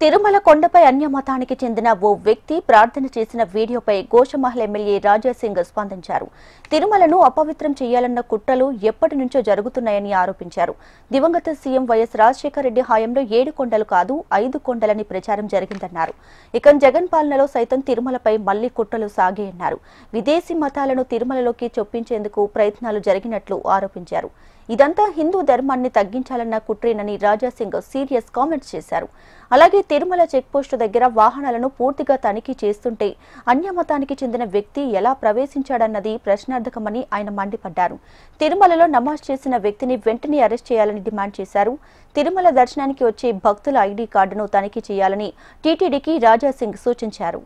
తిరుమల కొండపై అన్య మతానికి చెందిన ఓ వ్యక్తి ప్రార్థన చేసిన వీడియోపై గోషమహల్ ఎమ్మెల్యే రాజాసింగ్ స్పందించారు. తిరుమలను అపవిత్రం చేయాలన్న కుట్రలు ఎప్పటి నుంచో జరుగుతున్నాయని ఆరోపించారు. దివంగత సీఎం వైఎస్ రాజశేఖర రెడ్డి హయాంలో 7 కొండలు కాదు 5 కొండలని ప్రచారం జరిగిందన్నారు. ఇక జగన్ పాలనలో సైతం తిరుమలపై మళ్లీ కుట్రలు సాగాయన్నారు. విదేశీ మతాలను తిరుమలలోకి చొప్పించేందుకు ప్రయత్నాలు జరిగినట్లు ఆరోపించారు. ఇదంతా హిందూ ధర్మాన్ని తగ్గించాలన్న కుట్రేనని రాజాసింగ్ సీరియస్ కామెంట్స్ చేశారు. అలాగే తిరుమల చెక్పోస్టు దగ్గర వాహనాలను పూర్తిగా తనిఖీ చేస్తుంటే అన్యమతానికి చెందిన వ్యక్తి ఎలా ప్రవేశించాడన్నది ప్రశ్నార్థకమని ఆయన మండిపడ్డారు. తిరుమలలో నమాజ్ చేసిన వ్యక్తిని వెంటనే అరెస్ట్ చేయాలని డిమాండ్ చేశారు. తిరుమల దర్శనానికి వచ్చే భక్తుల ఐడీ కార్డును తనిఖీ చేయాలని టీటీడీకి రాజాసింగ్ సూచించారు.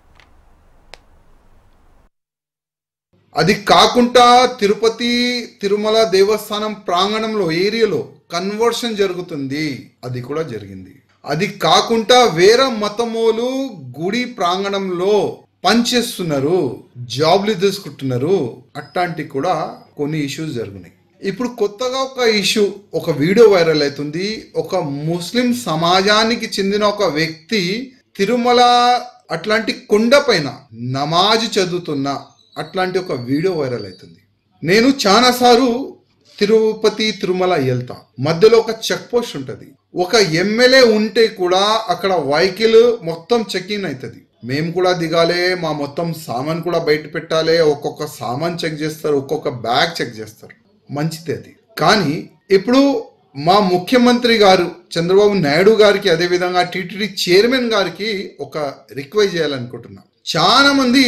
అది కాకుండా తిరుపతి తిరుమల దేవస్థానం ప్రాంగణంలో ఏరియాలో కన్వర్షన్ జరుగుతుంది, అది కూడా జరిగింది. అది కాకుండా వేరే మతమోలు గుడి ప్రాంగణంలో పనిచేస్తున్నారు, జాబ్లు తీసుకుంటున్నారు, అట్లాంటి కూడా కొన్ని ఇష్యూస్ జరిగినాయి. ఇప్పుడు కొత్తగా ఒక ఇష్యూ, ఒక వీడియో వైరల్ అవుతుంది. ఒక ముస్లిం సమాజానికి చెందిన ఒక వ్యక్తి తిరుమల అట్లాంటి కొండ పైన నమాజ్ చదువుతున్న అట్లాంటి ఒక వీడియో వైరల్ అవుతుంది. నేను చాలాసార్లు తిరుపతి తిరుమల వెళ్తా, మధ్యలో ఒక చెక్ పోస్ట్ ఉంటుంది. ఒక ఎమ్మెల్యే ఉంటే కూడా అక్కడ వెహికల్ మొత్తం చెకింగ్ అవుతుంది. మేము కూడా దిగాలి, మా మొత్తం సామాన్ కూడా బయట పెట్టాలి. ఒక్కొక్క సామాన్ చెక్ చేస్తారు, ఒక్కొక్క బ్యాగ్ చెక్ చేస్తారు, మంచిది అది. కానీ ఇప్పుడు మా ముఖ్యమంత్రి గారు చంద్రబాబు నాయుడు గారికి, అదేవిధంగా టీటీడీ చైర్మన్ గారికి ఒక రిక్వెస్ట్ చేయాలనుకుంటున్నా. చాలా మంది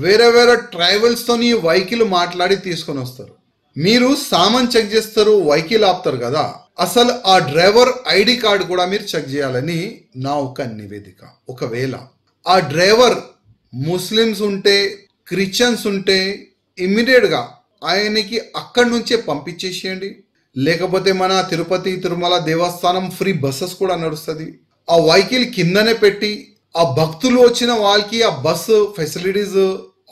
వేరే వేరే ట్రావెల్స్ తోని వెహికల్ మాట్లాడి తీసుకొని వస్తారు. మీరు సామాన్ చెక్ చేస్తారు, వెహికల్ ఆపుతారు కదా, అసలు ఆ డ్రైవర్ ఐడి కార్డు కూడా మీరు చెక్ చేయాలని నా ఒక నివేదిక. ఒకవేళ ఆ డ్రైవర్ ముస్లిమ్స్ ఉంటే, క్రిస్టియన్స్ ఉంటే ఇమ్మీడియట్ గా ఆయనకి అక్కడి నుంచే పంపించేసేయండి. లేకపోతే మన తిరుపతి తిరుమల దేవస్థానం ఫ్రీ బస్సెస్ కూడా నడుస్తుంది. ఆ వెహికల్ కిందనే పెట్టి ఆ భక్తులు వచ్చిన వాళ్ళకి ఆ బస్సు ఫెసిలిటీస్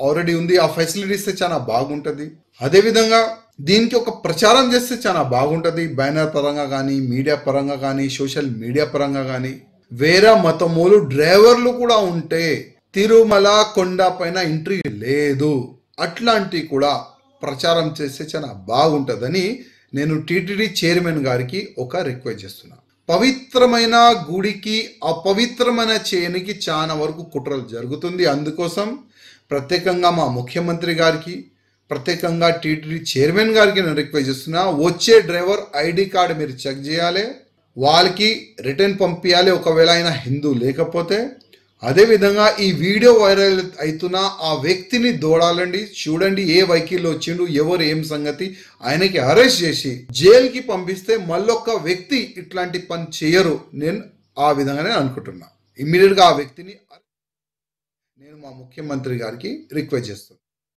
ఆల్రెడీ ఉంది, ఆ ఫెసిలిటీస్ చాలా బాగుంటుంది. అదేవిధంగా దీనికి ఒక ప్రచారం చేస్తే చాలా బాగుంటుంది. బ్యానర్ పరంగా కానీ, మీడియా పరంగా కానీ, సోషల్ మీడియా పరంగా కానీ. వేరే మతములు డ్రైవర్లు కూడా ఉంటే తిరుమల కొండ పైన ఎంట్రీ లేదు, అట్లాంటి కూడా ప్రచారం చేస్తే చాలా బాగుంటుందని నేను టీటీడీ చైర్మన్ గారికి ఒక రిక్వెస్ట్ చేస్తున్నా. పవిత్రమైన గుడికి అపవిత్రమైన చేయనికి చాలా వరకు కుట్రలు జరుగుతుంది. అందుకోసం ప్రత్యేకంగా మా ముఖ్యమంత్రి గారికి, ప్రత్యేకంగా టీటీడీ చైర్మన్ గారికి నేను రిక్వెస్ట్ చేస్తున్నా. వచ్చే డ్రైవర్ ఐడి కార్డు మీరు చెక్ చేయాలి, వాళ్ళకి రిటర్న్ పంపించాలి ఒకవేళ ఆయన హిందూ లేకపోతే. అదేవిధంగా ఈ వీడియో వైరల్ అవుతున్న ఆ వ్యక్తిని దూడాలండి, చూడండి ఏ వెహికల్ వచ్చిండు, ఎవరు ఏం సంగతి, ఆయనకి అరెస్ట్ చేసి జైలుకి పంపిస్తే మళ్ళొక్క వ్యక్తి ఇట్లాంటి పని చేయరు. నేను ఆ విధంగానే అనుకుంటున్నా. ఇమ్మీడియట్గా ఆ వ్యక్తిని నేను మా ముఖ్యమంత్రి గారికి రిక్వెస్ట్ చేస్తాను.